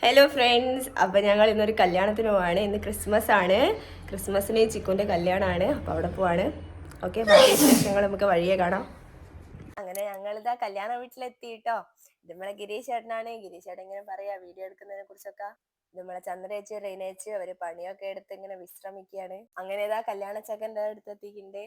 Hello friends, അപ്പോൾ ഞങ്ങൾ ഇന്നൊരു കല്യാണത്തിന് പോവാണ്. ഇന്ന് ക്രിസ്മസ് ആണ്. ക്രിസ്മസിന് ചിക്കുൻ്റെ കല്യാണമാണ്. അപ്പോൾ അവിടെ പോവാണ്. ഓക്കെ, ബാക്കി വിശേഷങ്ങൾ നമുക്ക് വഴിയെ കാണാം. അങ്ങനെ ഞങ്ങളിതാ കല്യാണ വീട്ടിലെത്തിയിട്ടോ. ഇത് നമ്മളെ ഗിരീഷ് ചേട്ടനാണ്. ഗിരീഷ് ചേട്ടൻ ഇങ്ങനെ പറയാ വീഡിയോ എടുക്കുന്നതിനെ കുറിച്ചൊക്കെ. ഇത് നമ്മളെ ചന്ദ്രേച്ചി റെയ്നേച്ചി അവര് പണിയൊക്കെ എടുത്ത് ഇങ്ങനെ വിശ്രമിക്കുകയാണ്. അങ്ങനെ ഇതാ കല്യാണ ചെക്കൻ്റെ അടുത്തെത്തിയിട്ടുണ്ട്.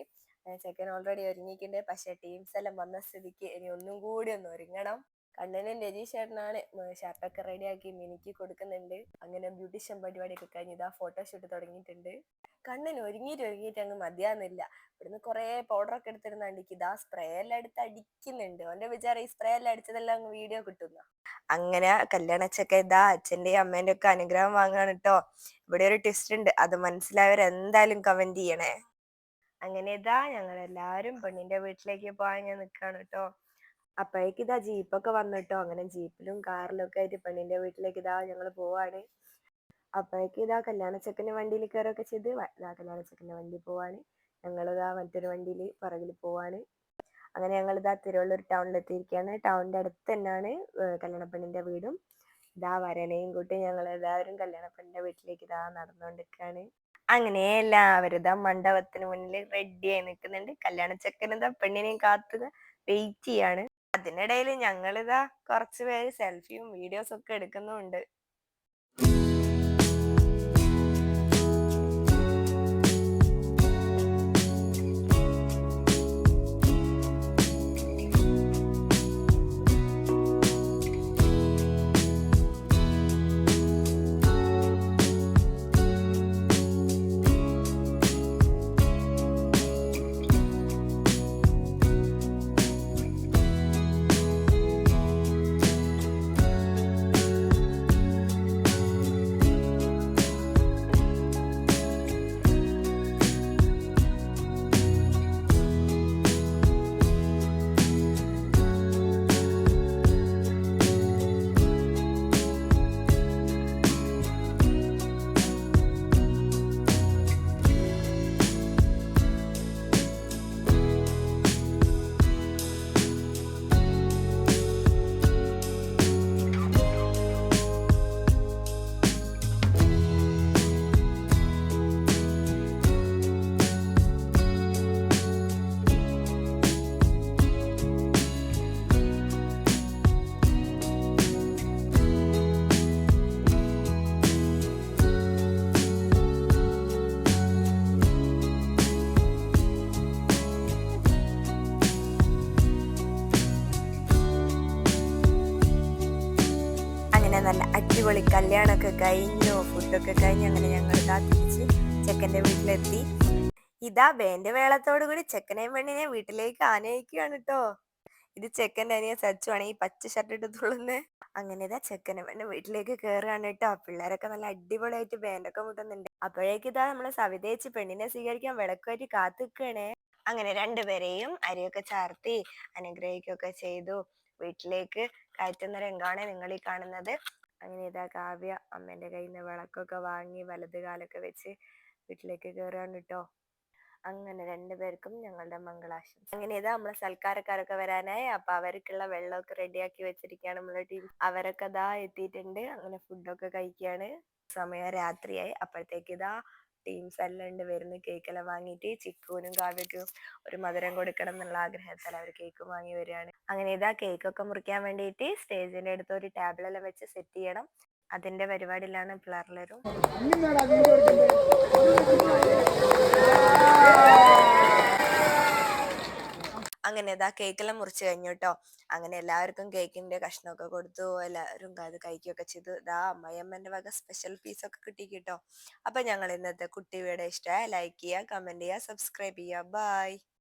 ചെക്കൻ ഓൾറെഡി ഒരുങ്ങിയിട്ടുണ്ട്. പക്ഷെ ടീംസ് എല്ലാം വന്ന സ്ഥിതിക്ക് ഇനി ഒന്നും കൂടി ഒന്ന് ഒരുങ്ങണം. കണ്ണനും രജീഷ് ചേട്ടനാണ് ഷർട്ടൊക്കെ റെഡിയാക്കി മിനിക്ക് കൊടുക്കുന്നുണ്ട്. അങ്ങനെ ബ്യൂട്ടീഷ്യൻ പരിപാടിയൊക്കെ കഴിഞ്ഞ് ഇതാ ഫോട്ടോഷൂട്ട് തുടങ്ങിയിട്ടുണ്ട്. കണ്ണൻ ഒരുങ്ങിയിട്ട് അങ്ങ് മതിയാകുന്നില്ല. ഇവിടുന്ന് കുറെ പൗഡറൊക്കെ എടുത്തിരുന്നാണ്ടിക്ക് ഇതാ സ്പ്രേ എല്ലാം എടുത്ത് അടിക്കുന്നുണ്ട്. അവന്റെ വിചാരം ഈ സ്പ്രേ എല്ലാം അടിച്ചതെല്ലാം അങ്ങ് വീഡിയോ കിട്ടുന്ന. അങ്ങനെ കല്യാണച്ചൊക്കെ ഇതാ അച്ഛന്റെയും അമ്മേന്റെ ഒക്കെ അനുഗ്രഹം വാങ്ങാണ് കേട്ടോ. ഇവിടെ ഒരു ട്വിസ്റ്റ് ഉണ്ട്, അത് മനസ്സിലായവർ എന്തായാലും കമന്റ് ചെയ്യണേ. അങ്ങനെ ഇതാ ഞങ്ങൾ എല്ലാവരും പെണ്ണിന്റെ വീട്ടിലേക്ക് പോകാൻ ഞാൻ നിൽക്കാണ് കേട്ടോ. അപ്പോഴേക്ക് ഇതാ ജീപ്പൊക്കെ വന്നിട്ടോ. അങ്ങനെ ജീപ്പിലും കാറിലും ഒക്കെ ആയിട്ട് പെണ്ണിന്റെ വീട്ടിലേക്ക് ഇതാ ഞങ്ങൾ പോവാണ്. അപ്പോഴേക്ക് ഇതാ കല്യാണ ചെക്കൻ്റെ വണ്ടിയിൽ കയറൊക്കെ ചെയ്ത് ഇതാ കല്യാണ ചെക്കൻ്റെ വണ്ടി പോവാണ്. ഞങ്ങളിതാ മറ്റൊരു വണ്ടിയിൽ പുറകിൽ പോവാണ്. അങ്ങനെ ഞങ്ങളിതാ തിരുവള്ളൂർ ടൗണിലെത്തിയിരിക്കുകയാണ്. ടൗണിന്റെ അടുത്ത് തന്നെയാണ് കല്യാണ പെണ്ണിന്റെ വീടും. ഇതാ വരനെയും കൂട്ടി ഞങ്ങൾ എല്ലാവരും കല്യാണ പെണ്ണിന്റെ വീട്ടിലേക്ക് ഇതാ നടന്നുകൊണ്ടിരിക്കുകയാണ്. അങ്ങനെ എല്ലാവരും ഇതാ മണ്ഡപത്തിന് മുന്നിൽ റെഡിയായി നിൽക്കുന്നുണ്ട്. കല്യാണ ചെക്കനിതാ പെണ്ണിനെയും കാത്ത് വെയിറ്റ് ചെയ്യാണ്. അതിനിടയിൽ ഞങ്ങളിതാ കുറച്ച് പേര് സെൽഫിയും വീഡിയോസും ഒക്കെ എടുക്കുന്നുണ്ട്. അങ്ങനെ നല്ല അടിപൊളി കല്യാണമൊക്കെ കഴിഞ്ഞു, ഫുഡൊക്കെ കഴിഞ്ഞു. അങ്ങനെ ഞങ്ങൾ ഇതാ തിരിച്ച് ചെക്കൻ്റെ വീട്ടിലെത്തി. ഇതാ ബേന്റെ വേളത്തോടു കൂടി ചെക്കനെയും പെണ്ണിനെയും വീട്ടിലേക്ക് ആനയിക്കുകയാണ് കേട്ടോ. ഇത് ചെക്കൻ്റെ അനിയൻ സച്ചുവാണ്, ഈ പച്ച ഷർട്ട് ഇട്ട് തുള്ളുന്നത്. അങ്ങനെ ഇതാ ചെക്കനും പെണ്ണ് വീട്ടിലേക്ക് കയറുകയാണ് കേട്ടോ. പിള്ളേരൊക്കെ നല്ല അടിപൊളിയായിട്ട് ബാൻഡൊക്കെ മുട്ടുന്നുണ്ട്. അപ്പോഴേക്ക് ഇതാ നമ്മള് സവിതേച്ച് പെണ്ണിനെ സ്വീകരിക്കാൻ വിളക്കുമായിട്ട് കാത്തു നിൽക്കുകയാണേ. അങ്ങനെ രണ്ടുപേരെയും അരിയൊക്കെ ചാർത്തി അനുഗ്രഹിക്കുകയൊക്കെ ചെയ്തു വീട്ടിലേക്ക് കയറ്റുന്ന രംഗമാണ് നിങ്ങൾ ഈ കാണുന്നത്. അങ്ങനെ ഇതാ കാവ്യ അമ്മേന്റെ കയ്യിൽ നിന്ന് വിളക്കൊക്കെ വാങ്ങി വലത് കാലൊക്കെ വെച്ച് വീട്ടിലേക്ക് കയറുകയാണ് കേട്ടോ. അങ്ങനെ രണ്ടുപേർക്കും ഞങ്ങളുടെ മംഗളാശംസ. അങ്ങനെ ഇതാ നമ്മളെ സൽക്കാരക്കാരൊക്കെ വരാനായി. അപ്പൊ അവർക്കുള്ള വെള്ളമൊക്കെ റെഡിയാക്കി വെച്ചിരിക്കുകയാണ് നമ്മളെ ടീം. അവരൊക്കെ ഇതാ എത്തിയിട്ടുണ്ട്. അങ്ങനെ ഫുഡൊക്കെ കഴിക്കുകയാണ്. സമയം രാത്രിയായി. അപ്പോഴത്തേക്ക് ഇതാ ടീംസ് എല്ലാം ഉണ്ട് വരുന്ന. കേക്കെല്ലാം വാങ്ങിയിട്ട് ചിക്കുവിനും കാവ്യക്കും ഒരു മധുരം കൊടുക്കണം എന്നുള്ള ആഗ്രഹത്താൽ അവർ കേക്ക് വാങ്ങി വരികയാണ്. അങ്ങനെ ഇതാ കേക്കൊക്കെ മുറിക്കാൻ വേണ്ടിയിട്ട് സ്റ്റേജിന്റെ അടുത്ത് ഒരു ടേബിളെല്ലാം വെച്ച് സെറ്റ് ചെയ്യണം. അതിന്റെ പരിപാടിയിലാണ് പിള്ളേരെല്ലാവരും. അങ്ങനെ ഇതാ കേക്കെല്ലാം മുറിച്ച് കഴിഞ്ഞു കേട്ടോ. അങ്ങനെ എല്ലാവർക്കും കേക്കിന്റെ കഷ്ണമൊക്കെ കൊടുത്തു. എല്ലാവരും അത് കഴിക്കുകയൊക്കെ ചെയ്തു. ഇതാ അമ്മയമ്മന്റെ വക സ്പെഷ്യൽ പീസൊക്കെ കിട്ടി കേട്ടോ. അപ്പൊ ഞങ്ങൾ ഇന്നത്തെ കുട്ടി വീഡിയോ ഇഷ്ടമായ ലൈക്ക് ചെയ്യുക, കമന്റ് ചെയ്യുക, സബ്സ്ക്രൈബ് ചെയ്യുക. ബൈ.